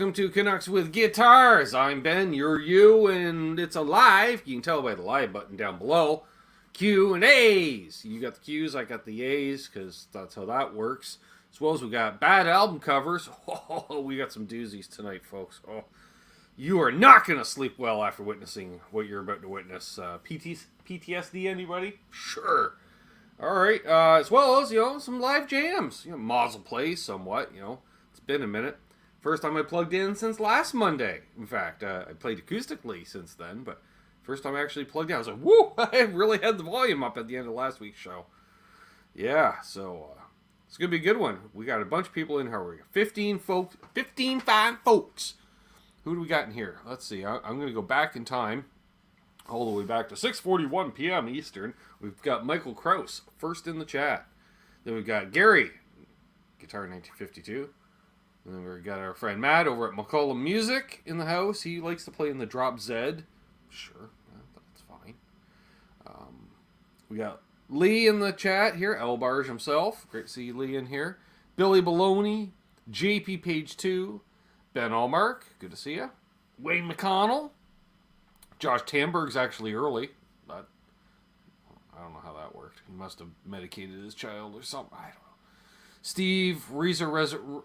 welcome to Canucks with Guitars. I'm Ben, you're you, and it's a live. You can tell by the live button down below. Q and A's. You got the Q's, I got the A's, because that's how that works. As well as we got bad album covers. Oh, we got some doozies tonight, folks. Oh, you are not going to sleep well after witnessing what you're about to witness. PTSD, anybody? Sure. All right. As well as, some live jams. Mazel plays somewhat, It's been a minute. First time I plugged in since last Monday. In fact, I played acoustically since then, but first time I actually plugged in, I was like, woo! I really had the volume up at the end of last week's show. Yeah, so it's going to be a good one. We got a bunch of people in here. We got 15 fine folks. Who do we got in here? Let's see. I'm going to go back in time, all the way back to 6:41 p.m. Eastern. We've got Michael Kraus, first in the chat. Then we've got Gary, Guitar 1952. And then we've got our friend Matt over at McCollum Music in the house. He likes to play in the Drop Z. Sure, that's fine. We got Lee in the chat here. Elbarge himself. Great to see Lee in here. Billy Baloney. JP Page 2. Ben Allmark. Good to see you. Wayne McConnell. Josh Tamberg's actually early. I don't know how that worked. He must have medicated his child or something. I don't know. Steve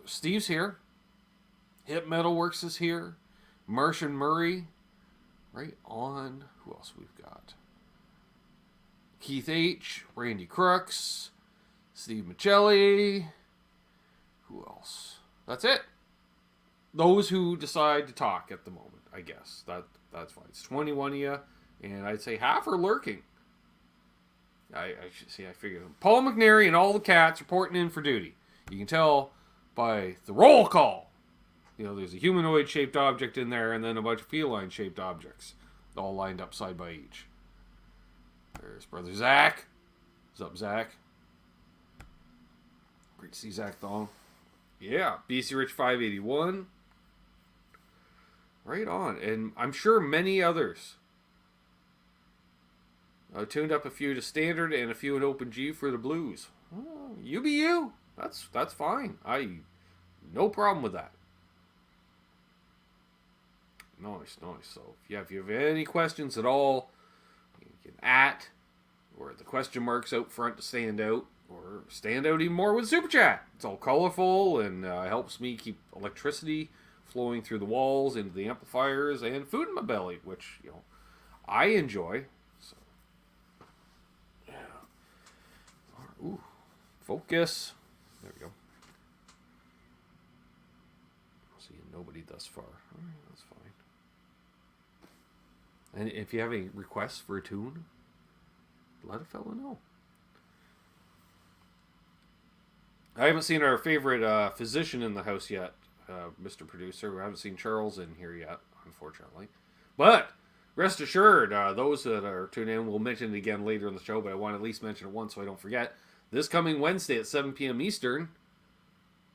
Steve's here. Hip Metalworks is here. Martian Murray. Right on. Who else we've got? Keith H. Randy Crooks. Steve Michelli. Who else? That's it. Those who decide to talk at the moment, I guess. That's fine. It's 21 of you, and I'd say half are lurking. I figured Paul McNary and all the cats reporting in for duty. You can tell by the roll call. There's a humanoid-shaped object in there, and then a bunch of feline-shaped objects, all lined up side by each. There's brother Zach. What's up, Zach? Great to see Zach Thong. Yeah, BC Rich 581. Right on, and I'm sure many others. I tuned up a few to standard and a few in open G for the blues. Oh, you be you. That's fine. No problem with that. Nice. So if you have any questions at all, you can or the question marks out front to stand out, or stand out even more with Super Chat. It's all colorful and helps me keep electricity flowing through the walls into the amplifiers and food in my belly, which I enjoy. Ooh, focus. There we go. See nobody thus far. All right, that's fine. And if you have any requests for a tune, let a fella know. I haven't seen our favorite physician in the house yet, Mr. Producer. We haven't seen Charles in here yet, unfortunately. But rest assured, those that are tuning in will mention it again later in the show, but I want to at least mention it once so I don't forget. This coming Wednesday at 7 p.m. Eastern,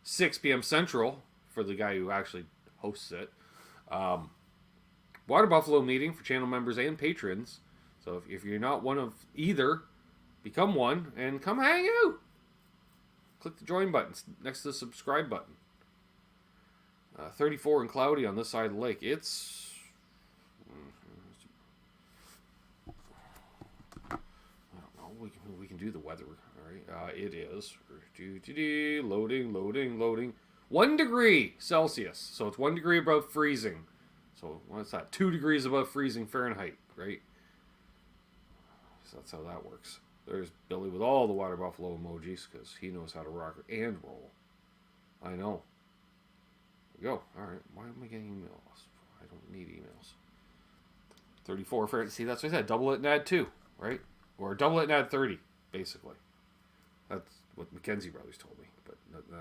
6 p.m. Central, for the guy who actually hosts it, Water Buffalo meeting for channel members and patrons. So if you're not one of either, become one and come hang out. Click the join button next to the subscribe button. 34 and cloudy on this side of the lake. It's... We can do the weather. All right, it is loading. 1 degree Celsius. So it's 1 degree above freezing. So what's that? 2 degrees above freezing Fahrenheit, right? So that's how that works. There's Billy with all the water buffalo emojis because he knows how to rock and roll. I know. There we go. All right. Why am I getting emails? I don't need emails. 34 Fahrenheit. See, that's what I said. Double it and add 2, right? Or double it and add 30, basically. That's what Mackenzie Brothers told me, but I don't know.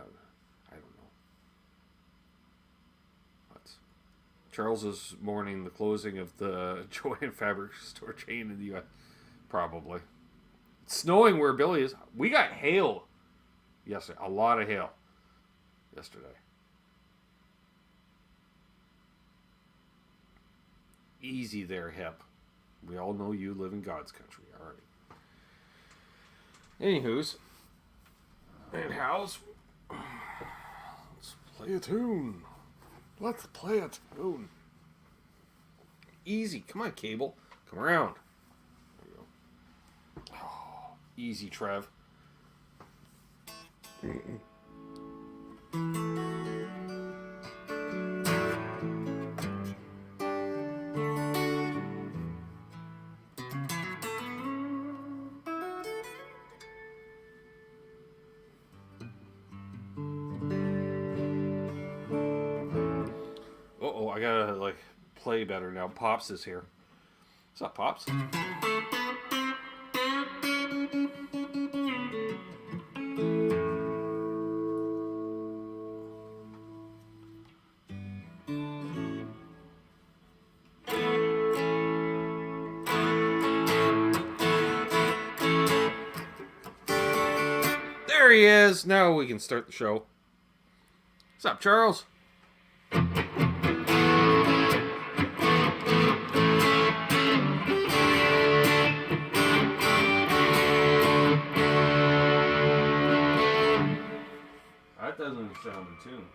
Charles is mourning the closing of the Joanne Fabric store chain in the U.S. Probably. It's snowing where Billy is. We got hail yesterday. A lot of hail yesterday. Easy there, Hep. We all know you live in God's country. All right. Anywho's, and how's... Let's play a tune. Let's play a tune. Easy. Come on, cable. Come around. There you go. Oh, easy, Trev. Uh-oh, I gotta, like, play better now. Pops is here. What's up, Pops? There he is. Now we can start the show. What's up, Charles? That doesn't sound in tune.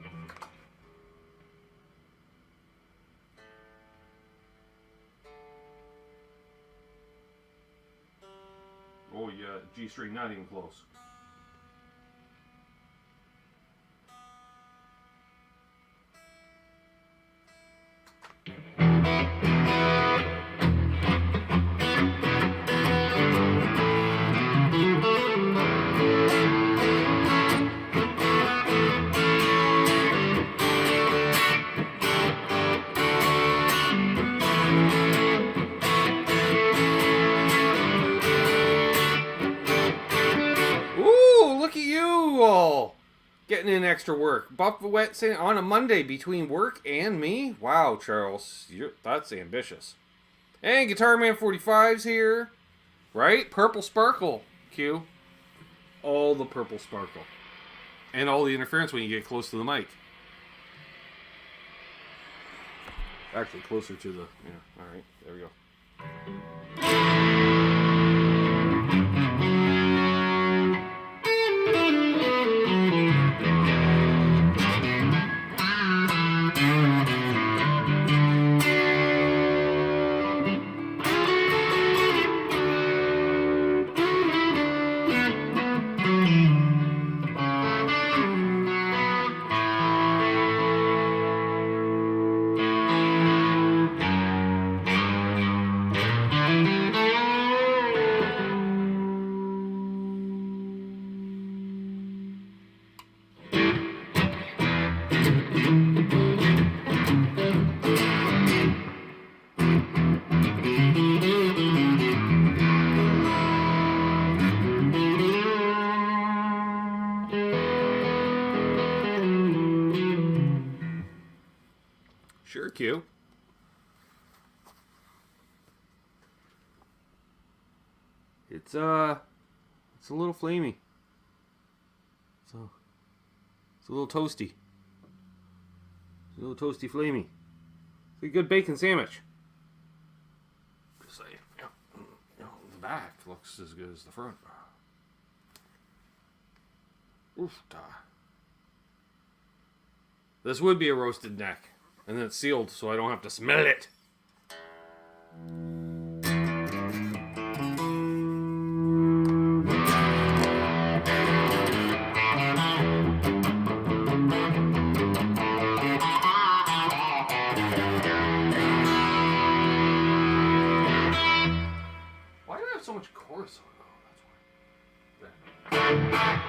Oh yeah, G string not even close. Getting in extra work. Buffett saying on a Monday between work and me. Wow, Charles, that's ambitious. And Guitar Man 45's here, right? Purple sparkle, Q. All the purple sparkle, and all the interference when you get close to the mic. Actually, closer to the. Yeah. All right. There we go. Sure, Q. It's a little flamey. So it's a little toasty. It's a little toasty flamey. It's a good bacon sandwich. Just like, the back looks as good as the front. Oof, da. This would be a roasted neck. And then it's sealed so I don't have to smell it. Why do I have so much chorus on? Oh, that's why.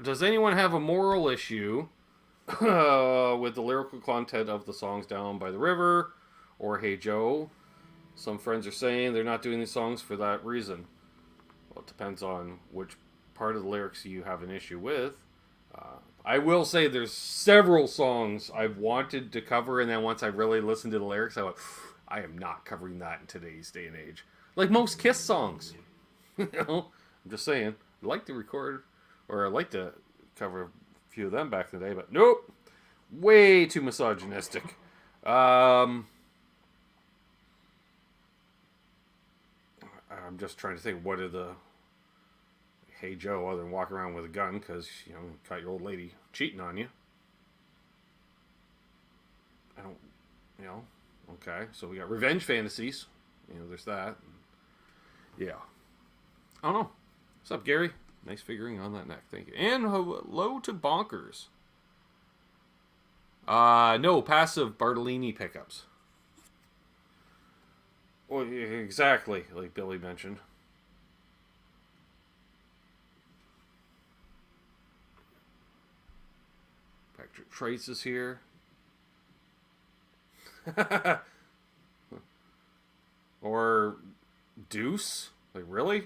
Does anyone have a moral issue with the lyrical content of the songs Down by the River or Hey Joe? Some friends are saying they're not doing these songs for that reason. Well, it depends on which part of the lyrics you have an issue with. I will say there's several songs I've wanted to cover, and then once I really listened to the lyrics, I went, I am not covering that in today's day and age. Like most Kiss songs. You know? I'm just saying. I'd like to record, or I'd like to cover a few of them back in the day, but nope. Way too misogynistic. I'm just trying to think, what are the Hey Joe other than walking around with a gun because, you know, you caught your old lady cheating on you. I don't, you know, okay. So we got revenge fantasies. You know, there's that. Yeah. I don't know. What's up, Gary? Nice figuring on that neck. Thank you. And hello to Bonkers. No, passive Bartolini pickups. Well, exactly, like Billy mentioned. Patrick Trace is here. Or Deuce? Like, really?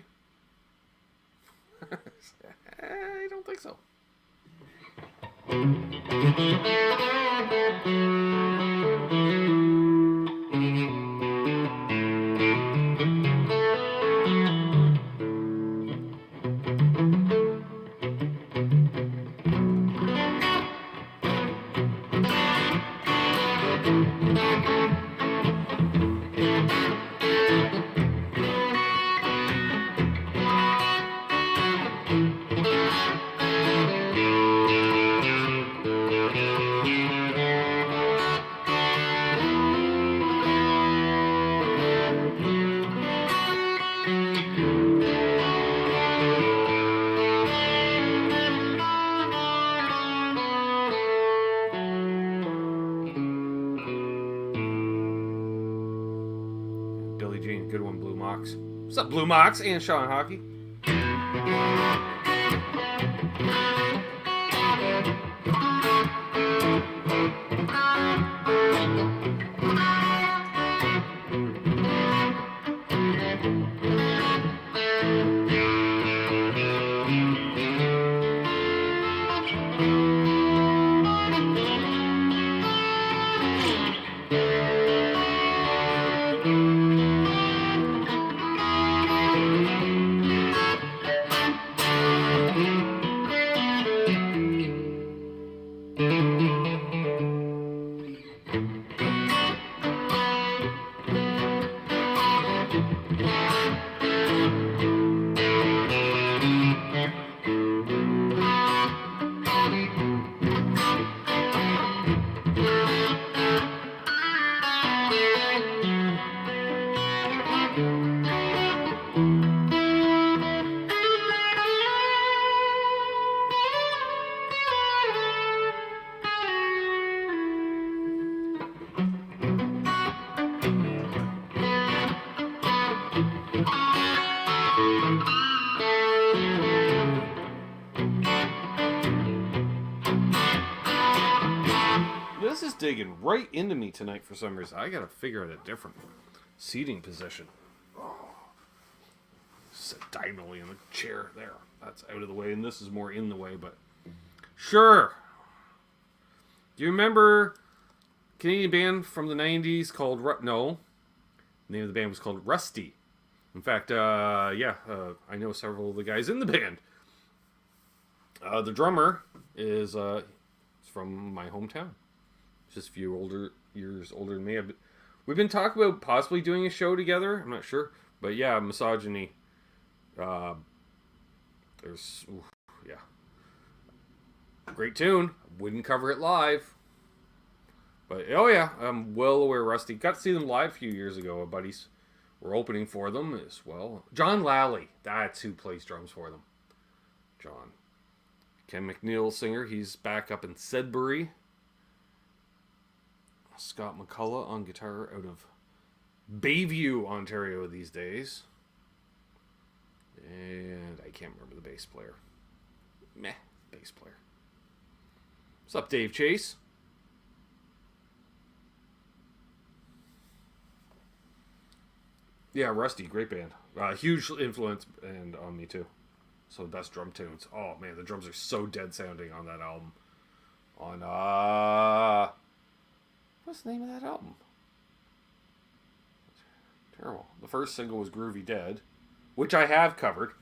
I don't think so. What's up, Blue Mox and Sean Hockey? This is digging right into me tonight for some reason. I gotta figure out a different seating position. Sit diagonally in the chair there. That's out of the way, and this is more in the way, but sure. Do you remember a Canadian band from the 90s called no? The name of the band was called Rusty. In fact, I know several of the guys in the band. The drummer is from my hometown. Just a few years older than me. We've been talking about possibly doing a show together. I'm not sure. But yeah, Misogyny. Great tune. Wouldn't cover it live. But, oh yeah, I'm well aware Rusty. Got to see them live a few years ago. Our buddies were opening for them as well. John Lally. That's who plays drums for them. John. Ken McNeil, singer. He's back up in Sudbury. Scott McCullough on guitar out of Bayview, Ontario these days. And I can't remember the bass player. Meh. bass player. What's up, Dave Chase? Yeah, Rusty, great band. Huge influence and on me too. So best drum tunes. Oh man, the drums are so dead sounding on that album. On what's the name of that album? Terrible. The first single was Groovy Dead, which I have covered.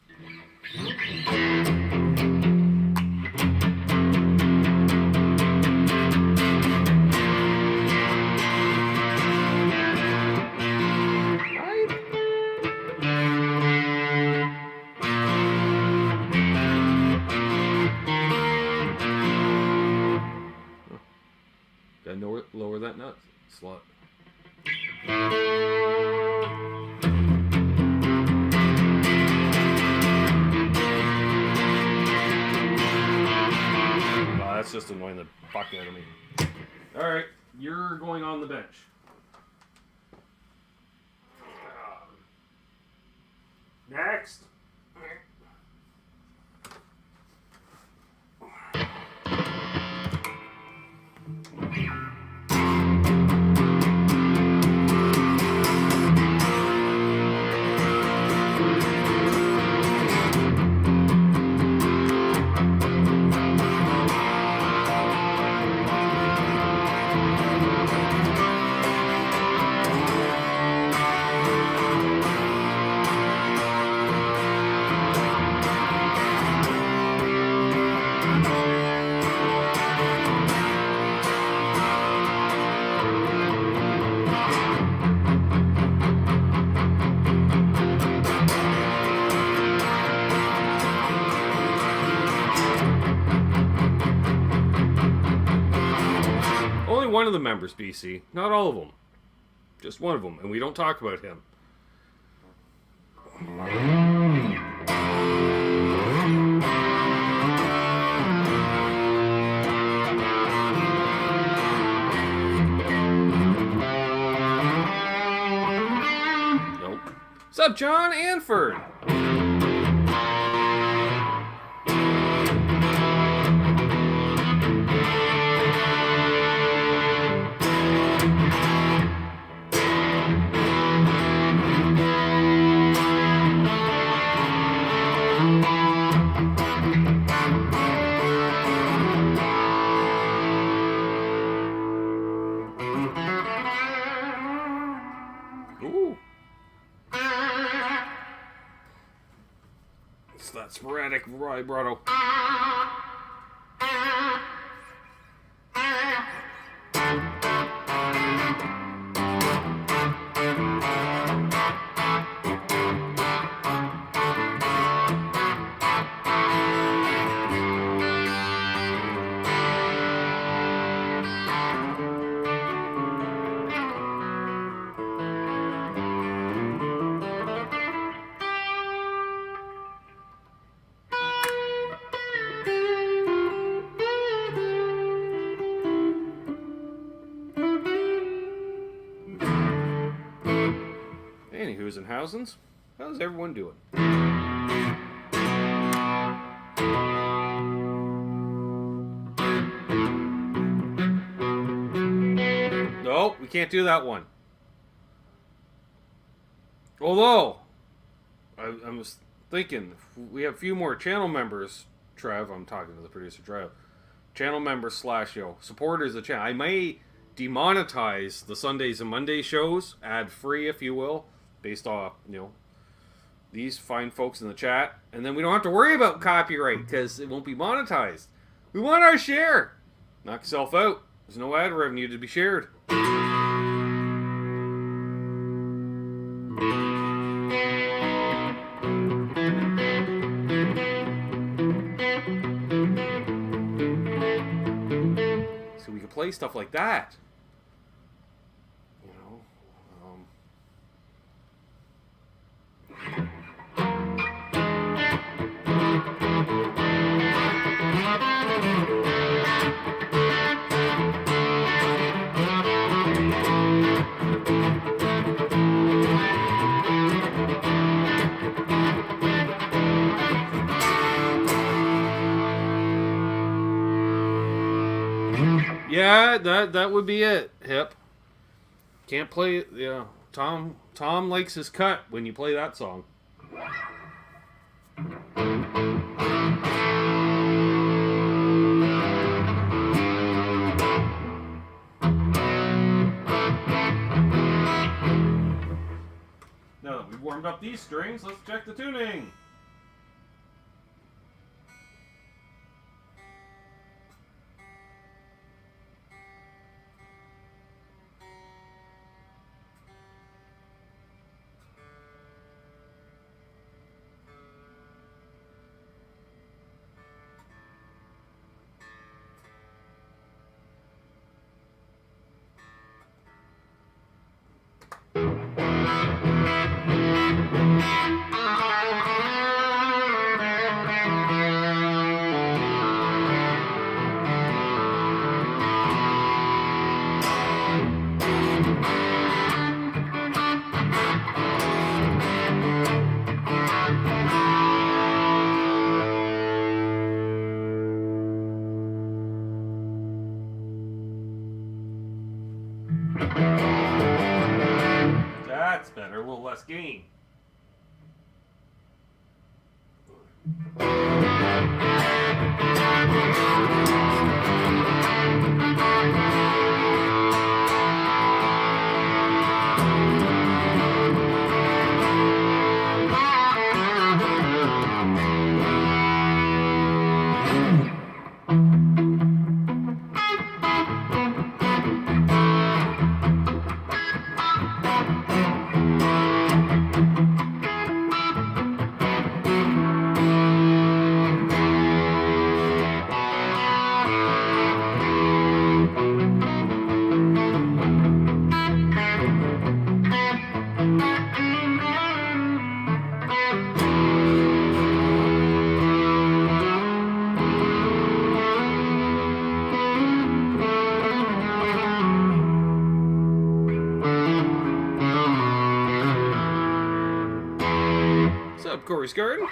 Gotta lower that nut slot. That's just annoying the fuck out of me. Alright, you're going on the bench. Next. One of the members, BC. Not all of them. Just one of them. And we don't talk about him. Nope. What's up, John Anford? That sporadic vibrato. Anywho's and housins, how's everyone doing? No, we can't do that one. Although, I was thinking, we have a few more channel members, Trev, I'm talking to the producer, Trev, channel members / supporters of the channel. I may demonetize the Sundays and Mondays shows, ad-free if you will, based off, these fine folks in the chat. And then we don't have to worry about copyright because it won't be monetized. We want our share. Knock yourself out. There's no ad revenue to be shared. So we can play stuff like that. that would be it, Hip. Can't play it. Yeah, Tom likes his cut when you play that song. Now that we've warmed up these strings, let's check the tuning. That's better, a little less gain. What's up, Corey's Garden?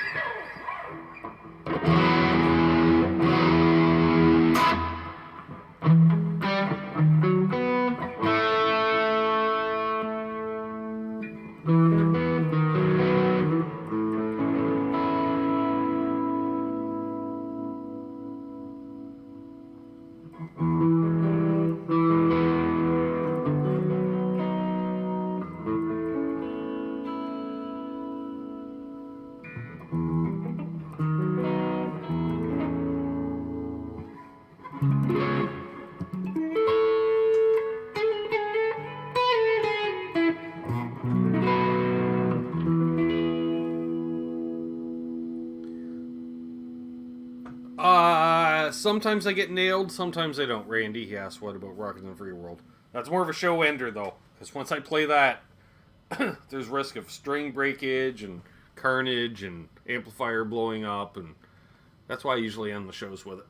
Sometimes I get nailed, sometimes I don't. Randy, he asked, what about Rockin' in the Free World? That's more of a show ender, though. Because once I play that, there's risk of string breakage and carnage and amplifier blowing up. And that's why I usually end the shows with it.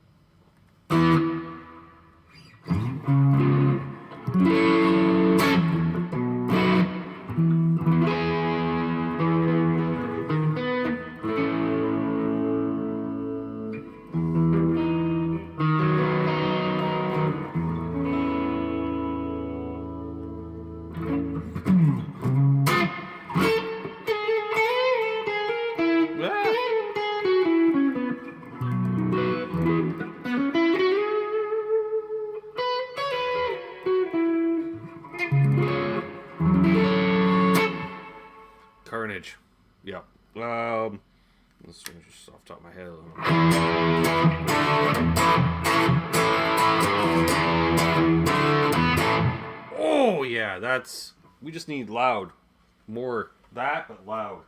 Carnage. Yep. Let's just off the top of my head. Oh yeah, that's. We just need loud. More that, but loud.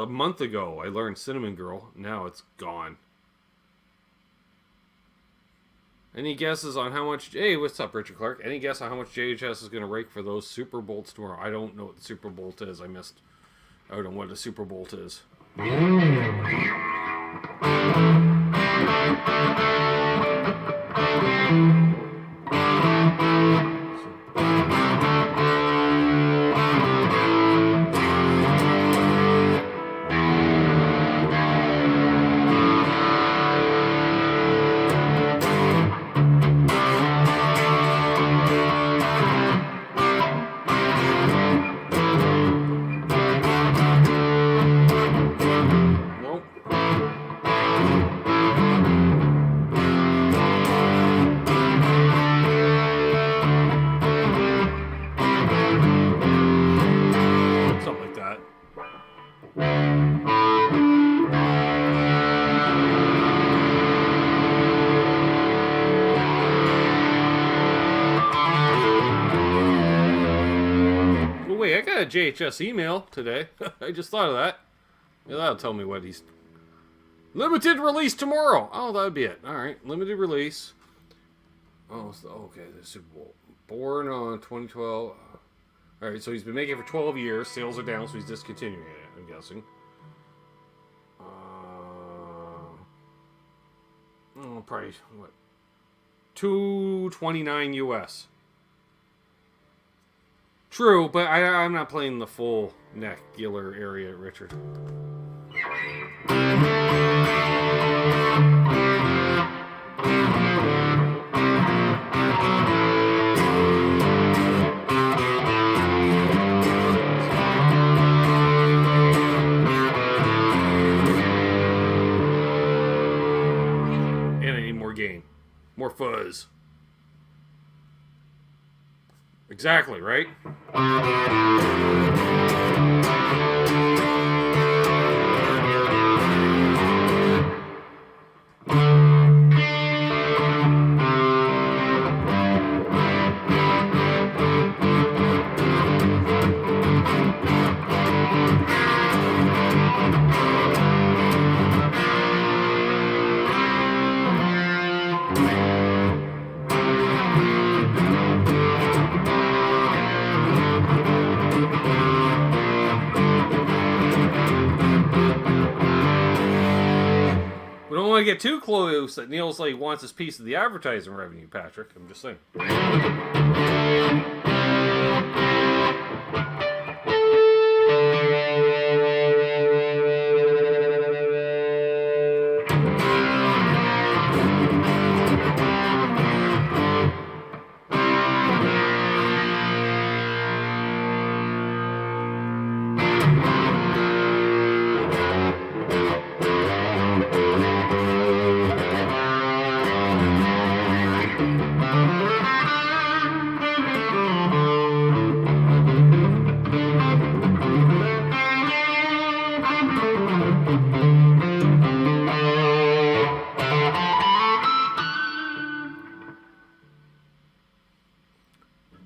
a month ago I learned Cinnamon Girl. Now it's gone. Any guesses on how much... Hey, what's up, Richard Clark? Any guess on how much JHS is going to rake for those Super Bolts tomorrow? I don't know what the Super Bolt is. I missed out on what a Super Bolt is. A JHS email today. I just thought of that. Yeah, that'll tell me what he's... Limited release tomorrow. Oh, that would be it. Alright, limited release. Oh, okay, the Super Bowl. Born on 2012. Alright, so he's been making it for 12 years. Sales are down, so he's discontinuing it, I'm guessing. Probably, what? $229 US. True, but I'm not playing the full neck giller area, Richard. And I need more gain. More fuzz. Exactly, right? To get too close that Neil's like wants his piece of the advertising revenue, Patrick. I'm just saying.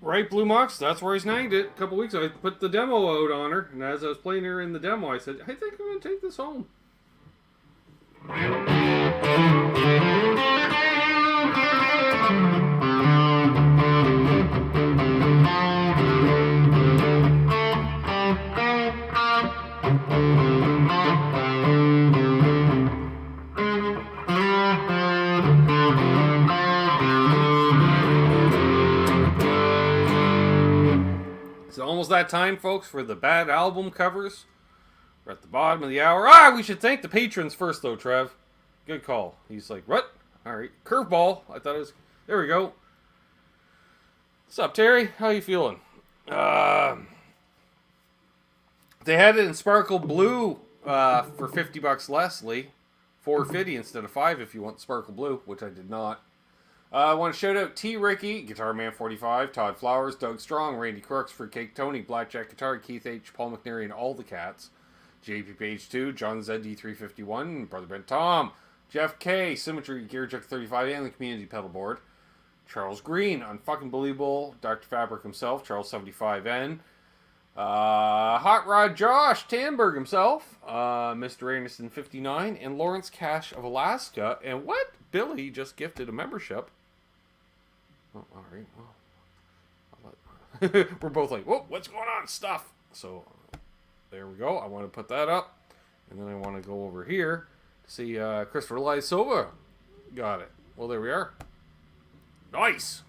Right, Blue Mox, that's where I snagged it a couple weeks ago. I put the demo out on her, and as I was playing her in the demo, I said, I think I'm going to take this home. It's almost that time, folks, for the bad album covers. We're at the bottom of the hour. We should thank the patrons first, though, Trev. Good call. He's like, what? All right. Curveball. I thought it was... There we go. What's up, Terry? How you feeling? They had it in Sparkle Blue for $50 less, Lee. $4.50 instead of $5 if you want Sparkle Blue, which I did not. I want to shout out T. Ricky, Guitar Man 45, Todd Flowers, Doug Strong, Randy Crooks, Fruitcake Tony, Blackjack Guitar, Keith H., Paul McNary, and all the cats. JP Page 2, John ZD351, Brother Brent Tom, Jeff K., Symmetry, Gearjack 35, and the Community Pedal Board. Charles Green, Unfucking Believable, Dr. Fabric himself, Charles 75N, Hot Rod Josh Tanberg himself, Mr. Anderson 59, and Lawrence Cash of Alaska. And what? Billy just gifted a membership. Oh, all right. Well, we're both like, whoa, what's going on? Stuff. So there we go. I want to put that up. And then I want to go over here to see Christopher Lysova got it. Well, there we are. Nice.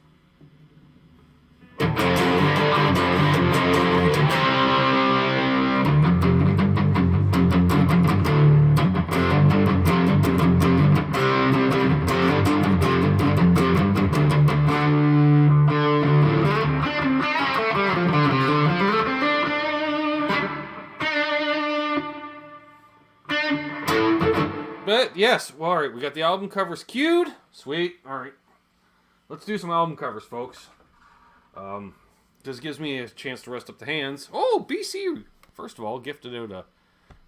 But yes, well, all right, we got the album covers queued. Sweet. All right, let's do some album covers, folks. This gives me a chance to rest up the hands. Oh, BC, first of all, gifted out a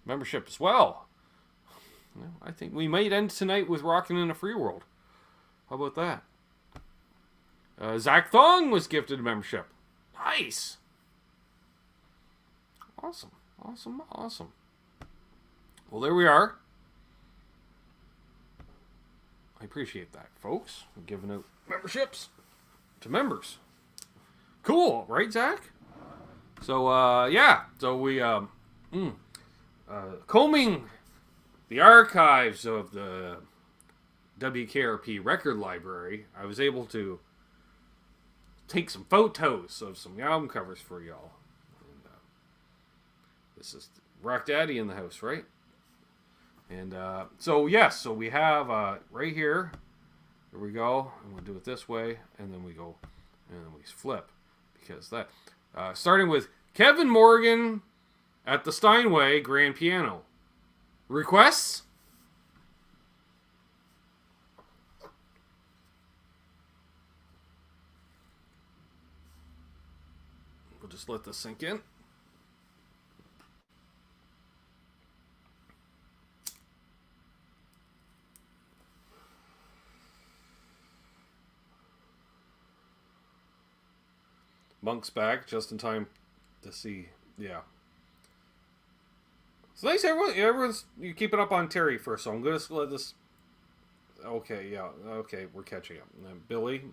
membership as well. I think we might end tonight with Rockin' in a Free World. How about that? Zach Thong was gifted a membership. Nice. Awesome. Awesome. Awesome. Well, there we are. I appreciate that, folks. We're giving out memberships to members. Cool, right, Zach? So, yeah. So we, combing the archives of the WKRP record library, I was able to take some photos of some album covers for y'all. And, this is Rock Daddy in the house, right? And so yes, so we have right here. Here we go, and we'll do it this way, and then we go, and then we flip, because that. Starting with Kevin Morgan at the Steinway Grand Piano. Requests? We'll just let this sink in. Monk's back just in time to see. Yeah. It's nice everyone's you keeping up on Terry first, so I'm going to let this. Okay, yeah. Okay, we're catching up. And then Billy,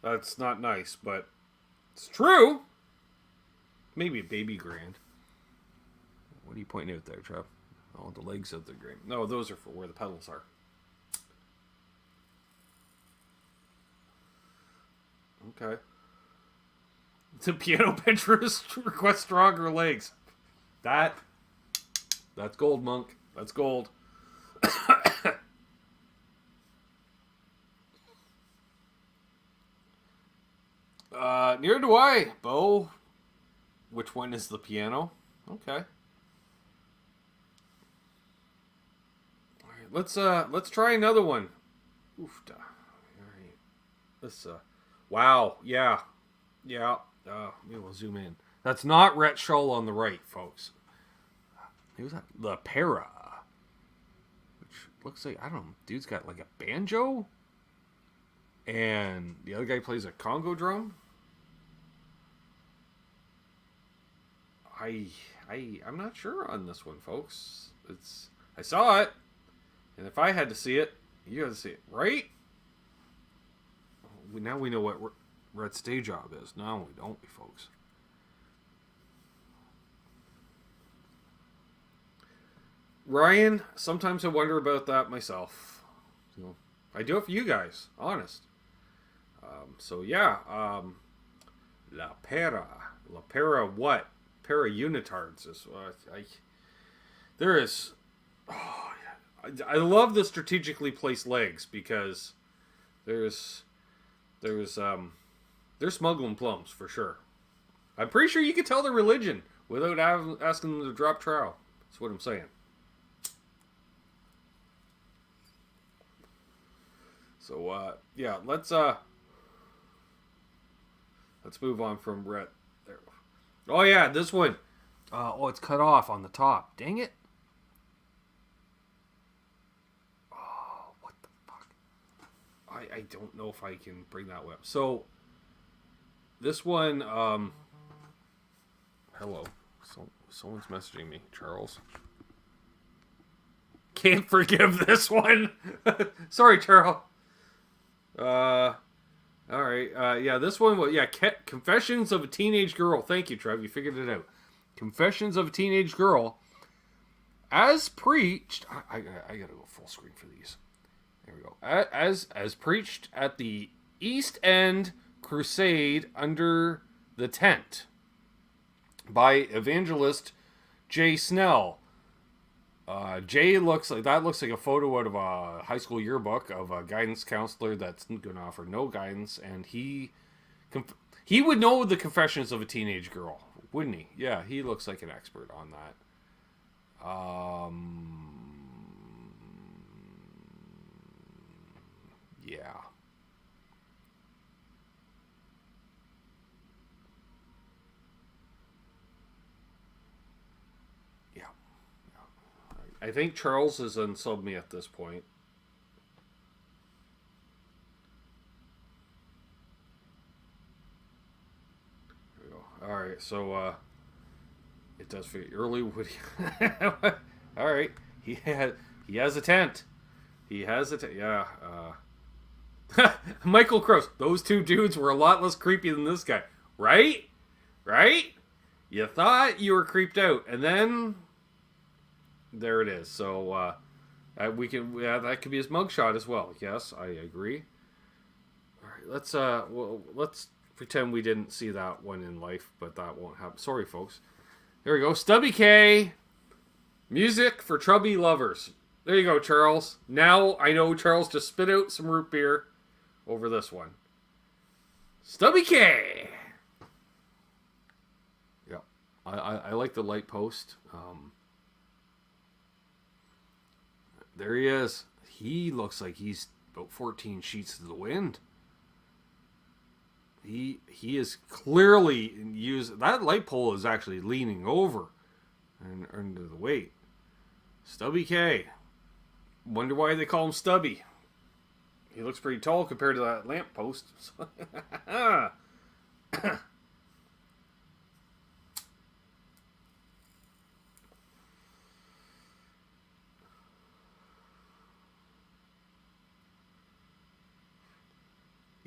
that's not nice, but it's true. Maybe a baby grand. What are you pointing out there, Trev? Oh, the legs of the grand. No, those are for where the pedals are. Okay. The piano bench request stronger legs. That's gold, Monk. That's gold. Neither do I, Bo. Which one is the piano? Okay. All right, let's try another one. Oof. All right. Let's wow. Yeah. Yeah. Maybe we'll zoom in. That's not Rhett Shull on the right, folks. Who's that? La Para. Which looks like, I don't know, dude's got like a banjo. And the other guy plays a Congo drum. I'm not sure on this one, folks. I saw it. And if I had to see it, you had to see it, right? Now we know what Rhett's day job is. No, we don't, folks. Ryan, sometimes I wonder about that myself. You know, I do it for you guys, honest. So yeah, La Para what? Para Unitards is there is. Oh, I love the strategically placed legs because they're smuggling plums for sure. I'm pretty sure you can tell their religion without asking them to drop trowel. That's what I'm saying. So yeah, let's move on from Rhett. There. Oh yeah, this one. Oh, it's cut off on the top. Dang it. Oh, what the fuck? I don't know if I can bring that up. So this one, Hello. Someone's messaging me. Charles. Can't forgive this one. Sorry, Charles. All right. Yeah, this one was, Confessions of a Teenage Girl. Thank you, Trev. You figured it out. Confessions of a Teenage Girl. As preached, I gotta go full screen for these. There we go. As preached at the East End Crusade under the tent by evangelist Jay Snell. Jay looks like a photo out of a high school yearbook of a guidance counselor that's going to offer no guidance, and he would know the Confessions of a Teenage Girl, wouldn't he? Yeah, he looks like an expert on that. Yeah. I think Charles is unsubbed me at this point. There we go. All right, so it does feel early Woody. All right, he has a tent. He has a tent. Yeah. Michael Cross. Those two dudes were a lot less creepy than this guy, right? Right? You thought you were creeped out, and then there it is. So we can that could be his mugshot as well. Yes, I agree. All right, let's pretend we didn't see that one in life, but that won't happen. Sorry, folks. There we go. Stubby K. Music for chubby lovers. There you go, Charles. Now I know Charles just spit out some root beer over this one. Stubby K. Yeah, I like the light post. There he is. He looks like he's about 14 sheets to the wind. He is clearly that light pole is actually leaning over and under the weight. Stubby K. Wonder why they call him Stubby. He looks pretty tall compared to that lamp post.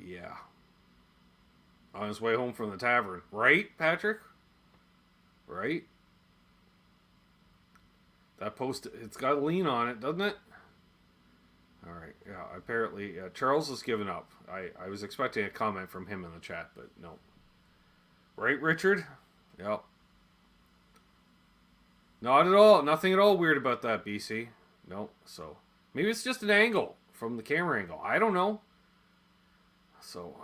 Yeah. On his way home from the tavern. Right, Patrick? Right? That post, it's got a lean on it, doesn't it? Alright, yeah, apparently, Charles has given up. I was expecting a comment from him in the chat, but no. Right, Richard? Yep. Not at all. Nothing at all weird about that, BC. No, so. Maybe it's just an angle from the camera angle. I don't know. So,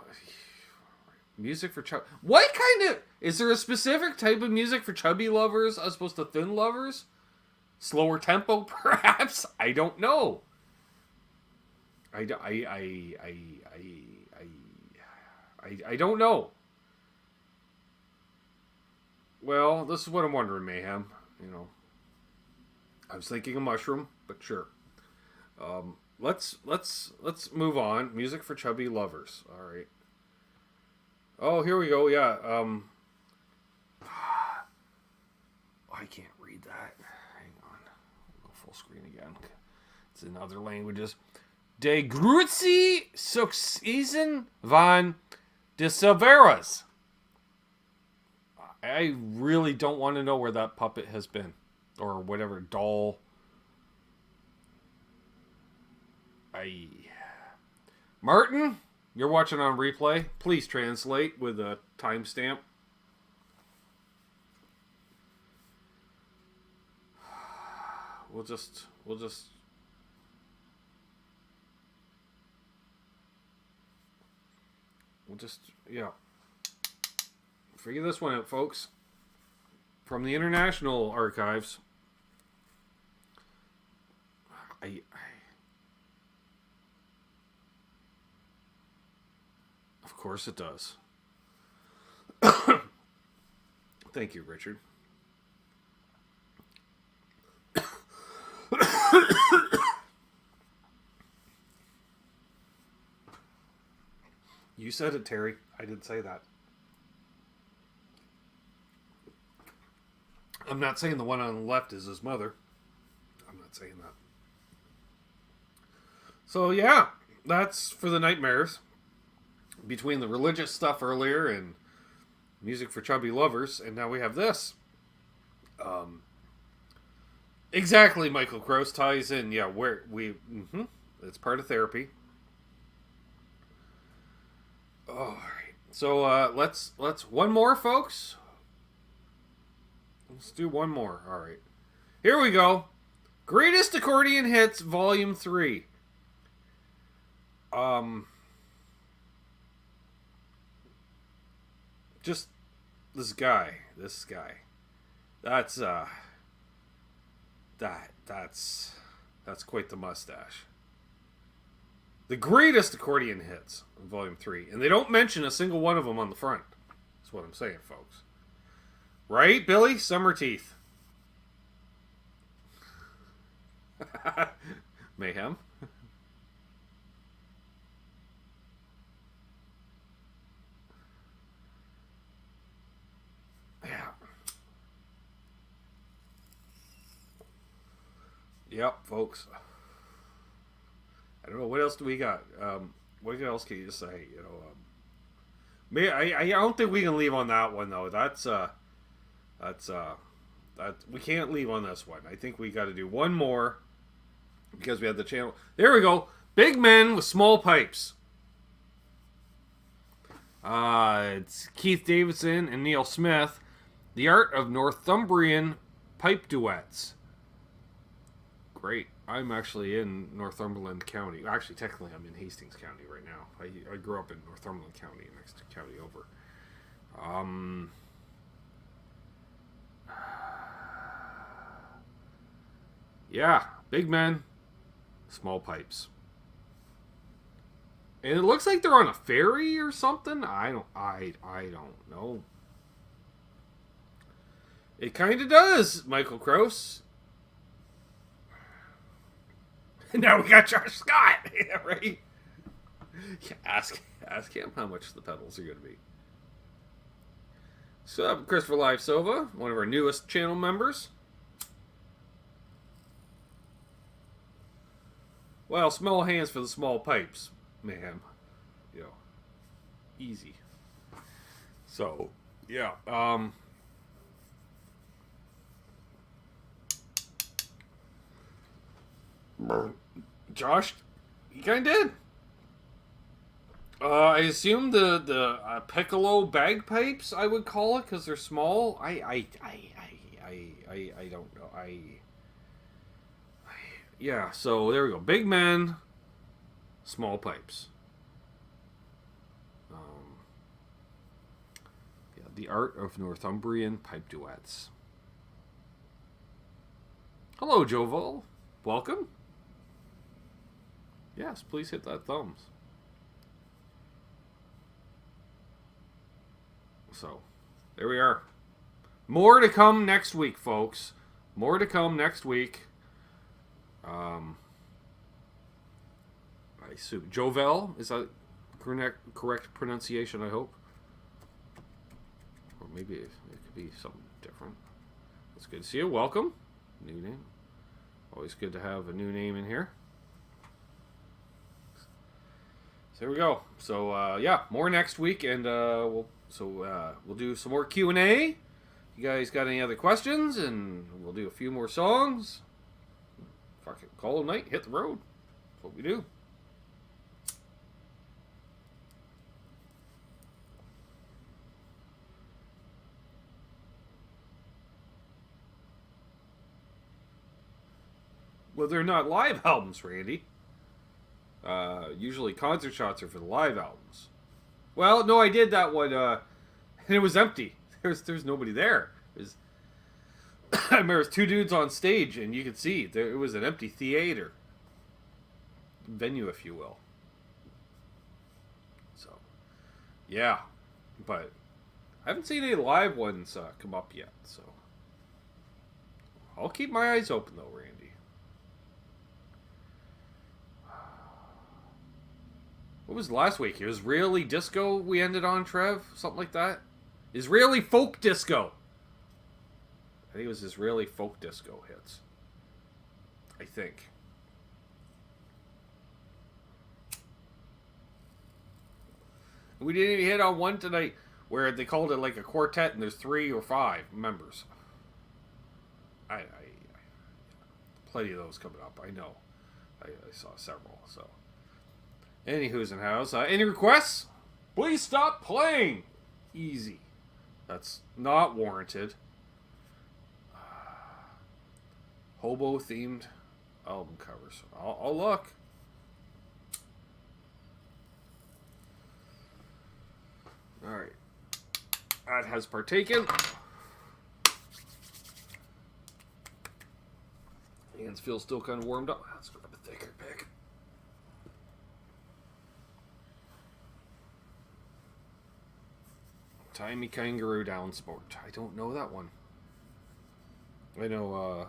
music for chubby. What kind of... Is there a specific type of music for chubby lovers as opposed to thin lovers? Slower tempo, perhaps? I don't know. I don't know. Well, this is what I'm wondering, Mayhem. You know, I was thinking a mushroom, but sure. Let's move on. Music for chubby lovers. All right. Oh, here we go. Yeah. I can't read that. Hang on. I'll go full screen again. It's in other languages. De Grutzi Succesen van de Silveras. I really don't want to know where that puppet has been. Or whatever doll. Martin, you're watching on replay. Please translate with a timestamp. We'll just yeah. Figure this one out, folks. From the International Archives. Of course it does. Thank you, Richard. You said it, Terry. I didn't say that. I'm not saying the one on the left is his mother. I'm not saying that. So yeah, that's for the nightmares. Between the religious stuff earlier and music for chubby lovers, and now we have this. Exactly, Michael Gross ties in. Yeah, where we... it's part of therapy. All right. So let's one more, folks. Let's do one more. All right. Here we go. Greatest Accordion Hits, Volume 3. Just this guy. That's that's quite the mustache. The Greatest Accordion Hits, Volume 3. And they don't mention a single one of them on the front. That's what I'm saying, folks. Right, Billy? Summer teeth. Mayhem. Yeah. Yep, folks. I don't know, what else do we got? What else can you say? You know, I don't think we can leave on that one though. That's we can't leave on this one. I think we got to do one more because we had the channel. There we go. Big men with small pipes. It's Keith Davidson and Neil Smith. The Art of Northumbrian Pipe Duets. Great. I'm actually in Northumberland County. Actually, technically, I'm in Hastings County right now. I grew up in Northumberland County, next county over. Yeah, big men, small pipes. And it looks like they're on a ferry or something. I don't know. It kind of does, Michael Krause. Now we got Josh Scott, yeah, right? Yeah, ask him how much the pedals are going to be. So, Christopher Live Sova, one of our newest channel members. Well, small hands for the small pipes, ma'am. You know, easy. So, yeah. Josh, you kind of did. I assume the piccolo bagpipes, I would call it, because they're small. I don't know. Yeah. So there we go. Big men, small pipes. Yeah, the Art of Northumbrian Pipe Duets. Hello, Joval. Welcome. Yes, please hit that thumbs. So, there we are. More to come next week, folks. More to come next week. I assume Jovel, is that correct pronunciation, I hope? Or maybe it could be something different. It's good to see you. Welcome. New name. Always good to have a new name in here. So there we go. So yeah, more next week, and we'll do some more Q&A. You guys got any other questions? And we'll do a few more songs. Fucking call it a night. Hit the road. That's what we do. Well, they're not live albums, Randy. Usually concert shots are for the live albums. Well, no, I did that one, and it was empty. There's nobody there. I remember there was two dudes on stage, and you could see it was an empty theater. Venue, if you will. So, yeah. But I haven't seen any live ones come up yet, so I'll keep my eyes open, though, Randy. What was last week? It was really disco we ended on, Trev? Something like that? Israeli folk disco. I think it was Israeli folk disco hits. I think. We didn't even hit on one tonight where they called it like a quartet and there's 3 or 5 members. I plenty of those coming up. I know. I saw several. So, anywho's in house. Any requests? Please stop playing. Easy. That's not warranted. Hobo themed album covers. I'll look. All right. That has partaken. Hands feel still kind of warmed up. Let's grab a thicker pick. Timey Kangaroo Down Sport. I don't know that one. I know,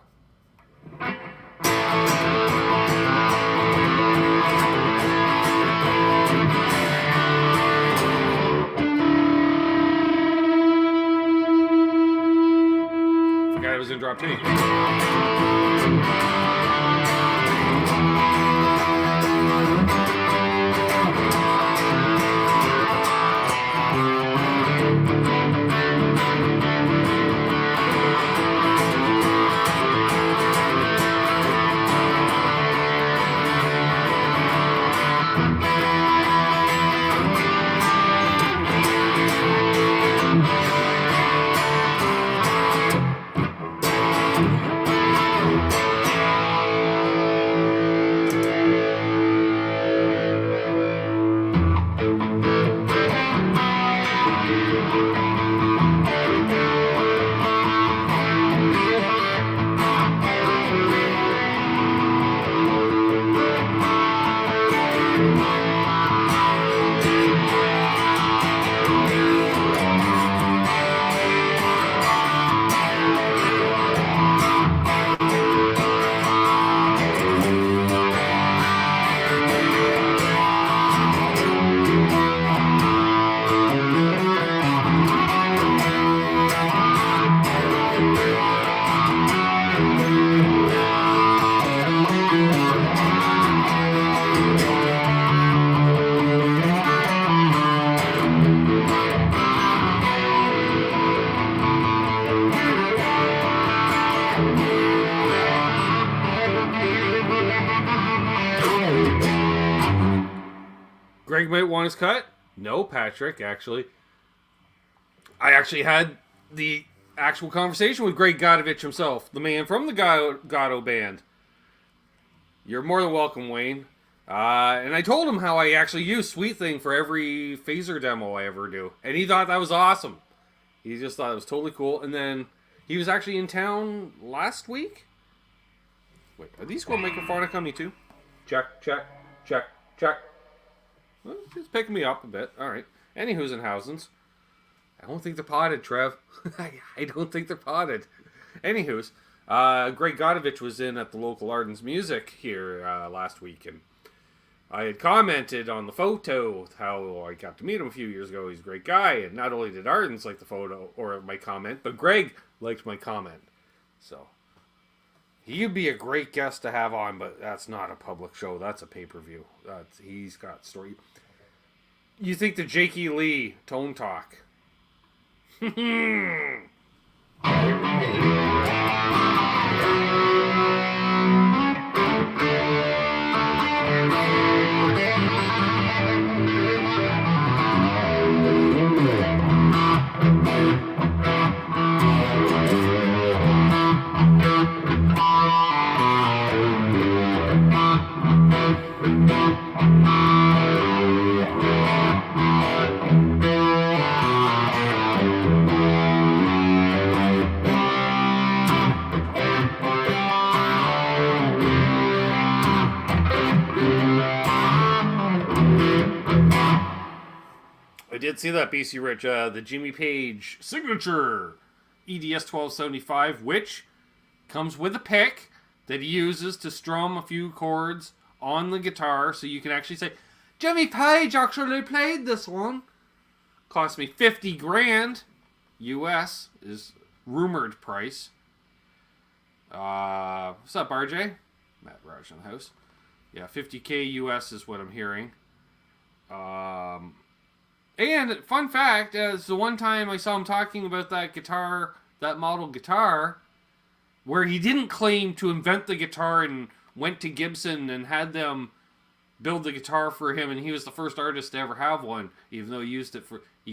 the guy was in drop T. Greg might want his cut. No, Patrick, actually. I actually had the actual conversation with Greg Godovich himself, the man from the Gatto band. You're more than welcome, Wayne. And I told him how I actually use Sweet Thing for every phaser demo I ever do. And he thought that was awesome. He just thought it was totally cool. And then he was actually in town last week. Wait, are these going microphonic on me too? Check, check, check, check. Well, it's picking me up a bit. All right. Anywho's in housings. I don't think they're potted, Trev. I don't think they're potted. Anywho's, Greg Godovich was in at the local Arden's Music here last week, and I had commented on the photo how I got to meet him a few years ago. He's a great guy, and not only did Arden's like the photo or my comment, but Greg liked my comment. So he'd be a great guest to have on, but that's not a public show. That's a pay-per-view. He's got story. You think the Jakey Lee Tone Talk? I did see that, BC Rich, the Jimmy Page signature EDS 1275, which comes with a pick that he uses to strum a few chords on the guitar, so you can actually say, Jimmy Page actually played this one. Cost me $50,000 US is rumored price. What's up, RJ? Matt Raj in the house. Yeah, $50K US is what I'm hearing. And fun fact, it's the one time I saw him talking about that guitar, that model guitar, where he didn't claim to invent the guitar and went to Gibson and had them build the guitar for him, and he was the first artist to ever have one, even though he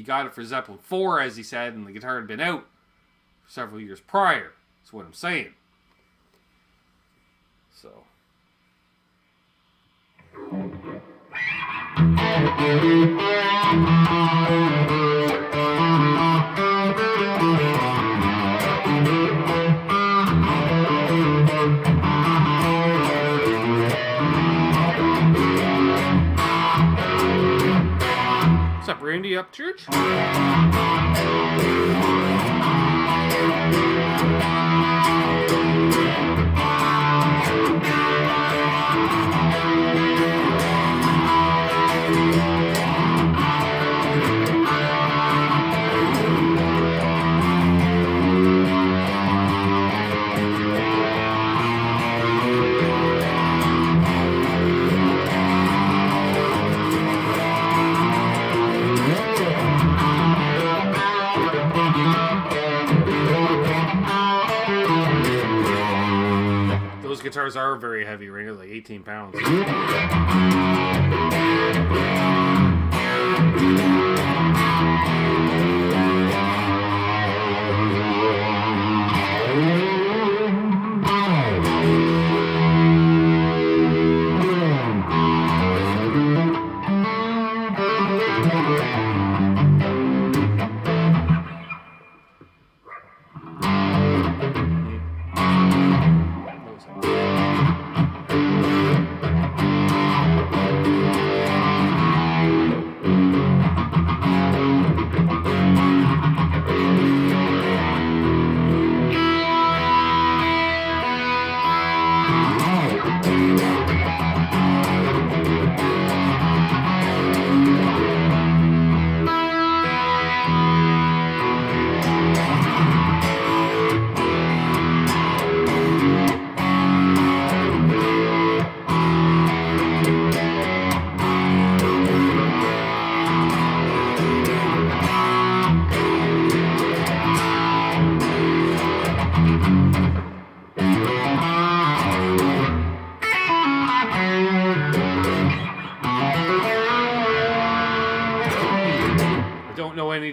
got it for Zeppelin 4, as he said, and the guitar had been out several years prior. That's what I'm saying. So. What's up, Randy? Up church? Those guitars are very heavy, right? Like 18 pounds.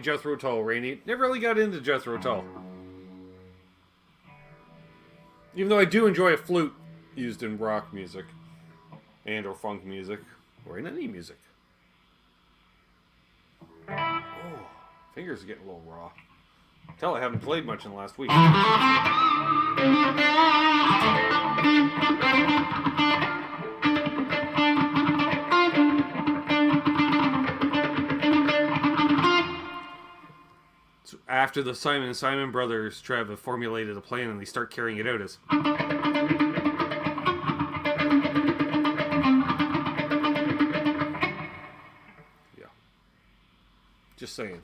Jethro Tull, Rainy. Never really got into Jethro Tull. Even though I do enjoy a flute used in rock music. And or funk music. Or in any music. Oh, fingers are getting a little raw. Tell I haven't played much in the last week. After the Simon and Simon brothers, Trev, have formulated a plan and they start carrying it out as... Yeah. Just saying.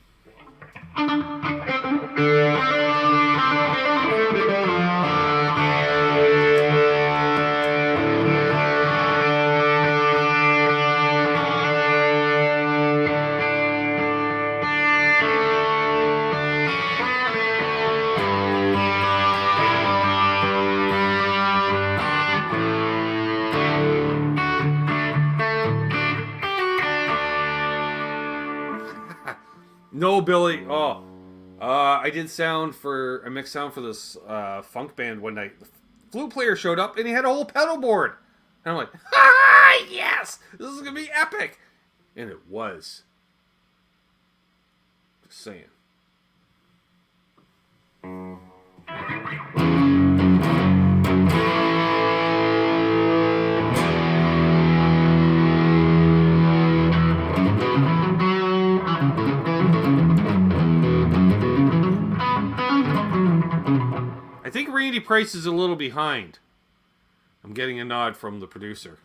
No, Billy. Oh, I mixed sound for this funk band one night. The flute player showed up and he had a whole pedal board. And I'm like, ah, yes, this is gonna be epic. And it was. Just saying. I think Randy Price is a little behind. I'm getting a nod from the producer.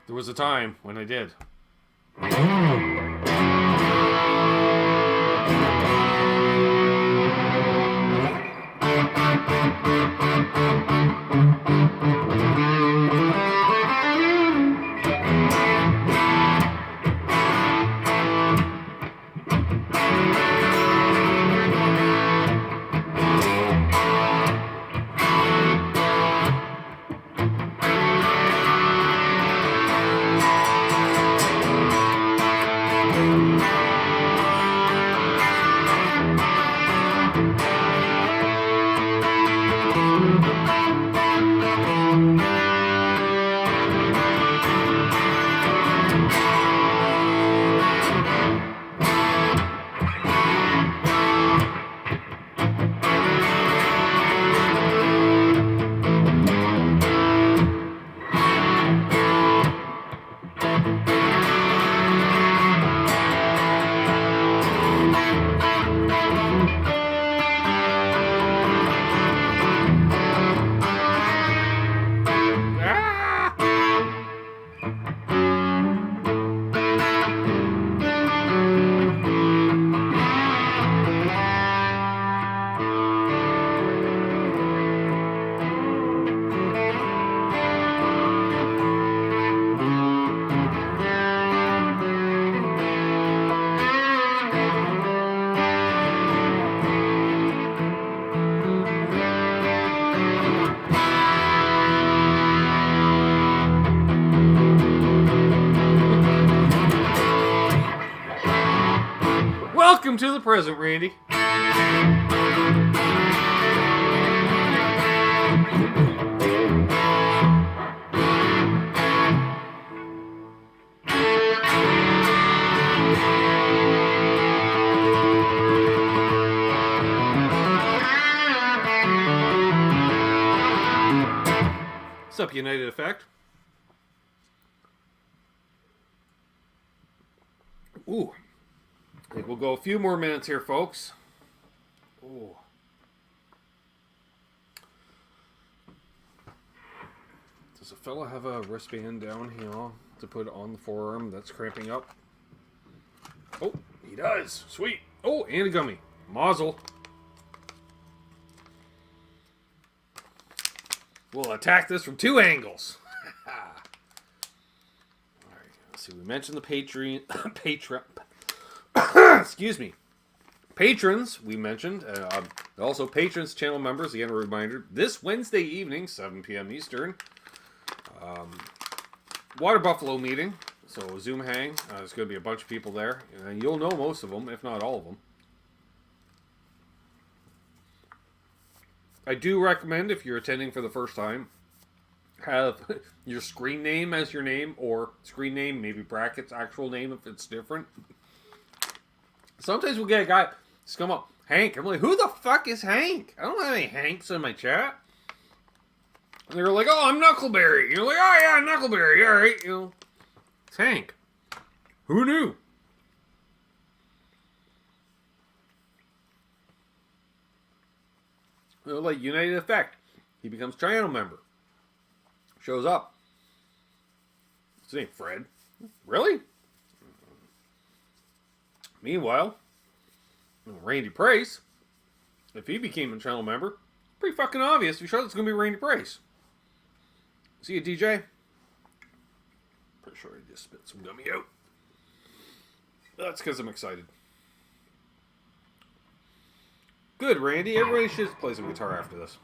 There was a time when I did. Welcome to the present, Randy. What's up, United Effect? Ooh. I think we'll go a few more minutes here, folks. Ooh. Does a fella have a wristband down here to put on the forearm that's cramping up? Oh, he does. Sweet. Oh, and a gummy. Mazel. We'll attack this from two angles. Alright, let's see. We mentioned the Patreon. Excuse me. Patrons, we mentioned. Also, patrons, channel members. Again, a reminder. This Wednesday evening, 7 p.m. Eastern. Water Buffalo meeting. So, a Zoom hang. There's going to be a bunch of people there. And you'll know most of them, if not all of them. I do recommend, if you're attending for the first time, have your screen name as your name, or screen name, maybe brackets, actual name if it's different. Sometimes we'll get a guy just come up, Hank. I'm like, who the fuck is Hank? I don't have any Hanks in my chat. And they're like, oh, I'm Knuckleberry. You're like, oh yeah, Knuckleberry, alright. You know, it's Hank. Who knew? You know, like United Effect. He becomes channel member. Shows up. What's his name? Fred. Really? Meanwhile, Randy Price, if he became a channel member, pretty fucking obvious. You sure it's going to be Randy Price? See you, DJ? Pretty sure I just spit some gummy out. That's because I'm excited. Good, Randy. Everybody should play some guitar after this.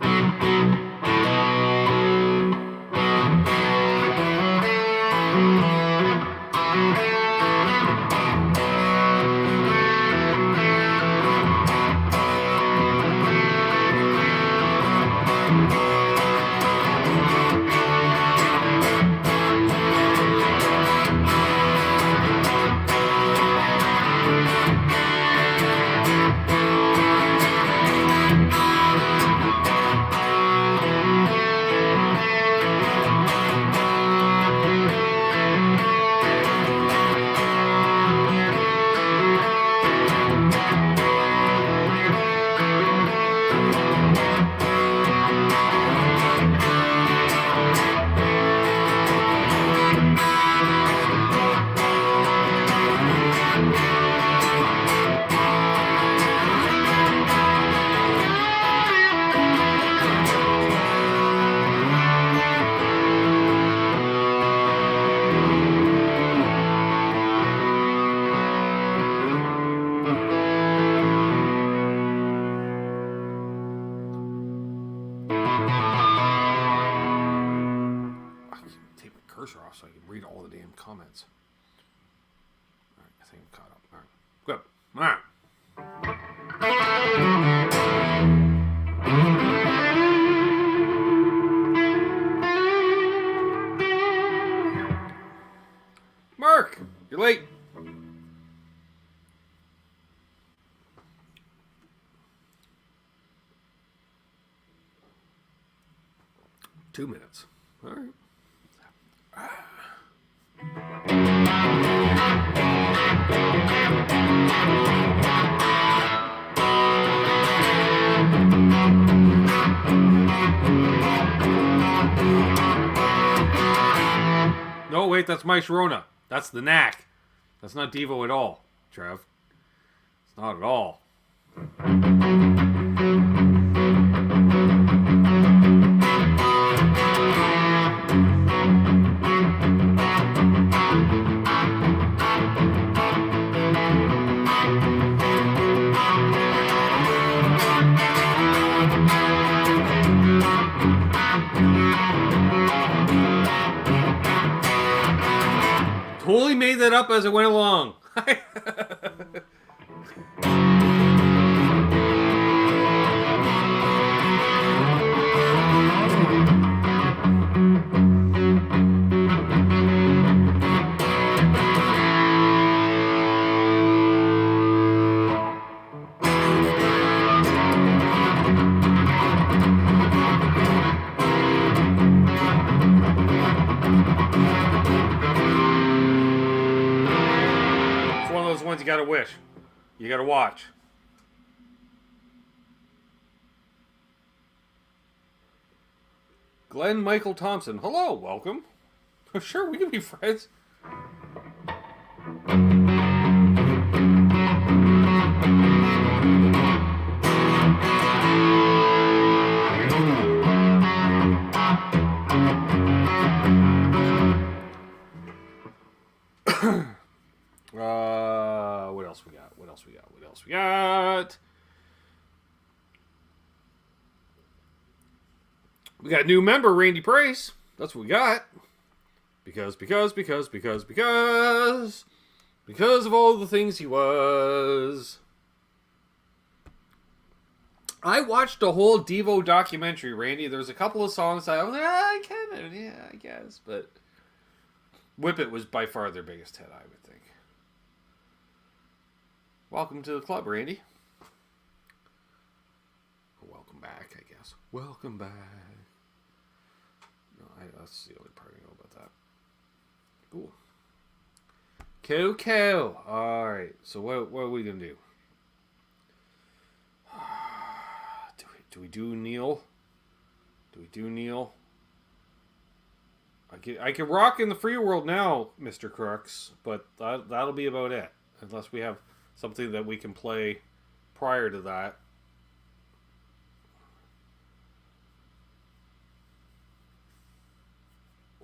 read all the damn comments. All right, I think I'm caught up. All right, good. All right. Mark, you're late. Two minutes. All right. No, wait, that's my Sharona. That's the Knack. That's not Devo at all, Trev. It's not at all. Totally made that up as it went along. Ones you gotta wish. You gotta watch. Glenn Michael Thompson. Hello, welcome. Sure, we can be friends. What else we got? What else we got? What else we got? We got new member, Randy Price. That's what we got. Because of all the things he was. I watched a whole Devo documentary, Randy. There's a couple of songs I guess. But Whip It was by far their biggest hit, I would think. Welcome to the club, Randy. Welcome back, I guess. Welcome back. No, that's the only part I know about that. Cool. Cool. Alright, so what are we going to do? Do we do Neil? I can rock in the free world now, Mr. Crooks, but that'll be about it. Unless we have something that we can play prior to that.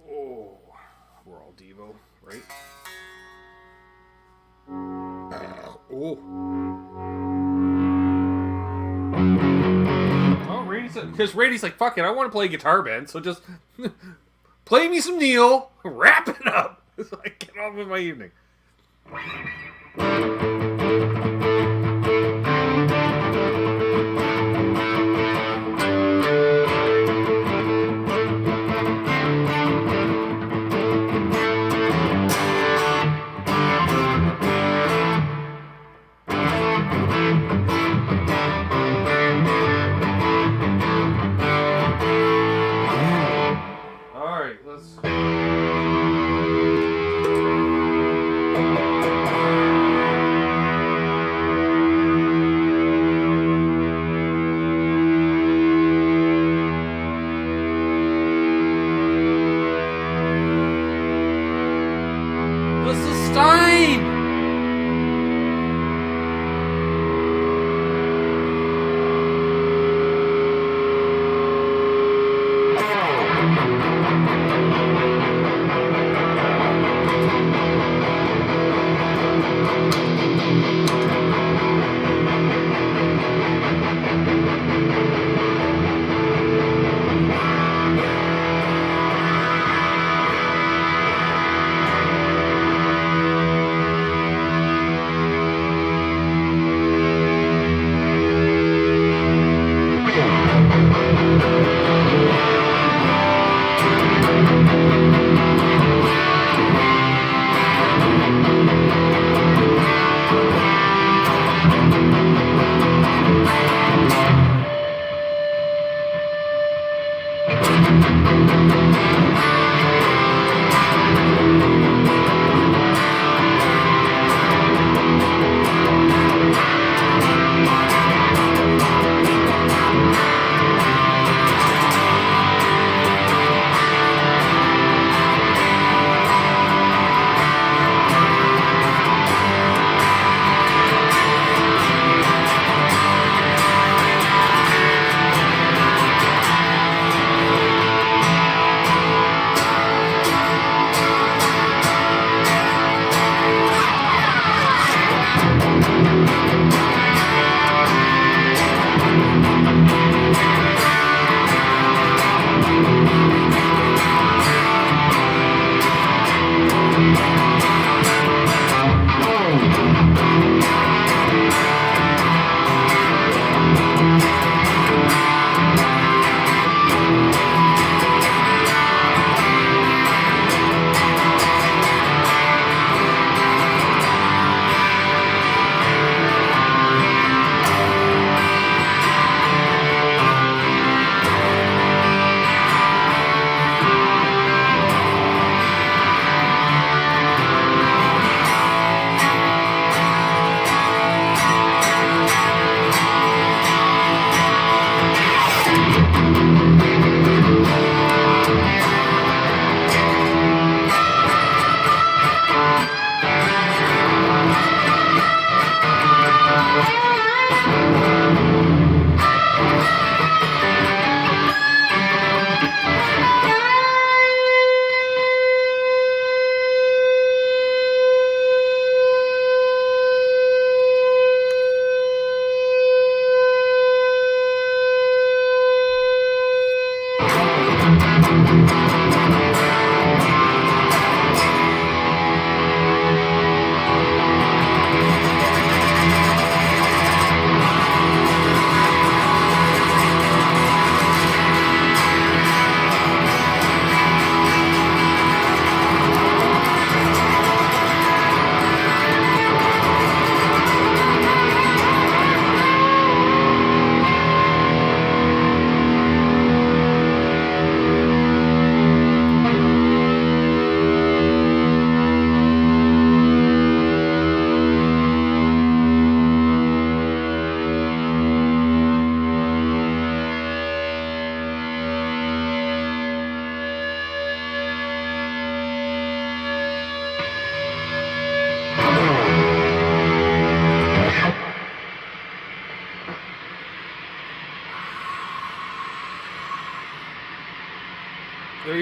Oh, we're all Devo, right? Oh, Randy's like, fuck it, I want to play guitar, Ben, so just play me some Neil, wrap it up, so I get on with my evening.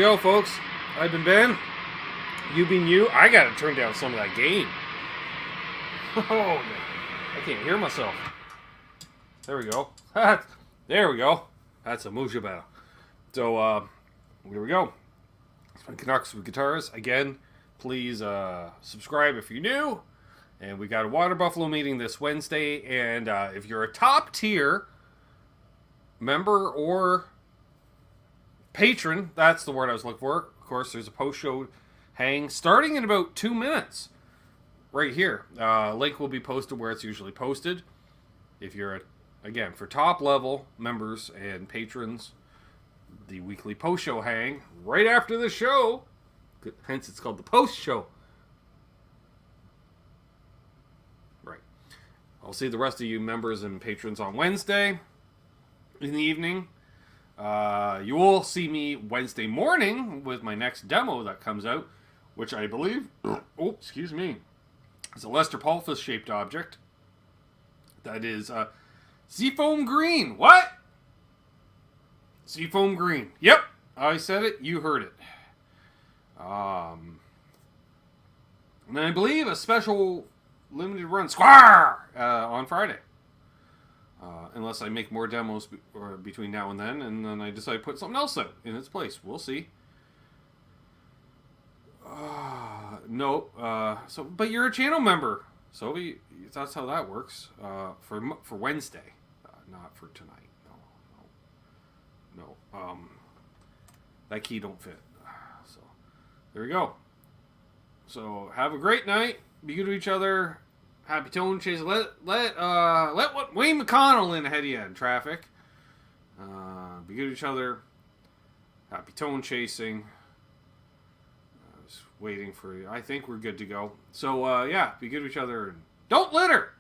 we go, folks. I've been Ben. You been you. I gotta turn down some of that gain. Oh, man. I can't hear myself. There we go. There we go. That's a mucha battle. So, here we go. It's been Canucks with Guitars. Again, please subscribe if you're new. And we got a Water Buffalo meeting this Wednesday. And if you're a top tier member or patron, that's the word I was looking for. Of course, there's a post-show hang starting in about 2 minutes. Right here. Link will be posted where it's usually posted. If you're, again, for top level members and patrons, the weekly post-show hang right after the show. Hence, it's called the post-show. Right. I'll see the rest of you members and patrons on Wednesday in the evening. You will see me Wednesday morning with my next demo that comes out, which I believe, oh, excuse me, is a Lester Pulphus shaped object. That is Seafoam Green. What? Seafoam Green. Yep, I said it. You heard it. And I believe a special limited run Squire on Friday. Unless I make more demos between now and then I decide to put something else out in its place. We'll see. No. But you're a channel member, so that's how that works. For Wednesday, not for tonight. No. That key don't fit. So there we go. So have a great night. Be good to each other. Happy tone chase. Let what Wayne McConnell in ahead of you in traffic. Be good to each other. Happy tone chasing. I was waiting for you. I think we're good to go. So yeah, be good to each other and don't litter.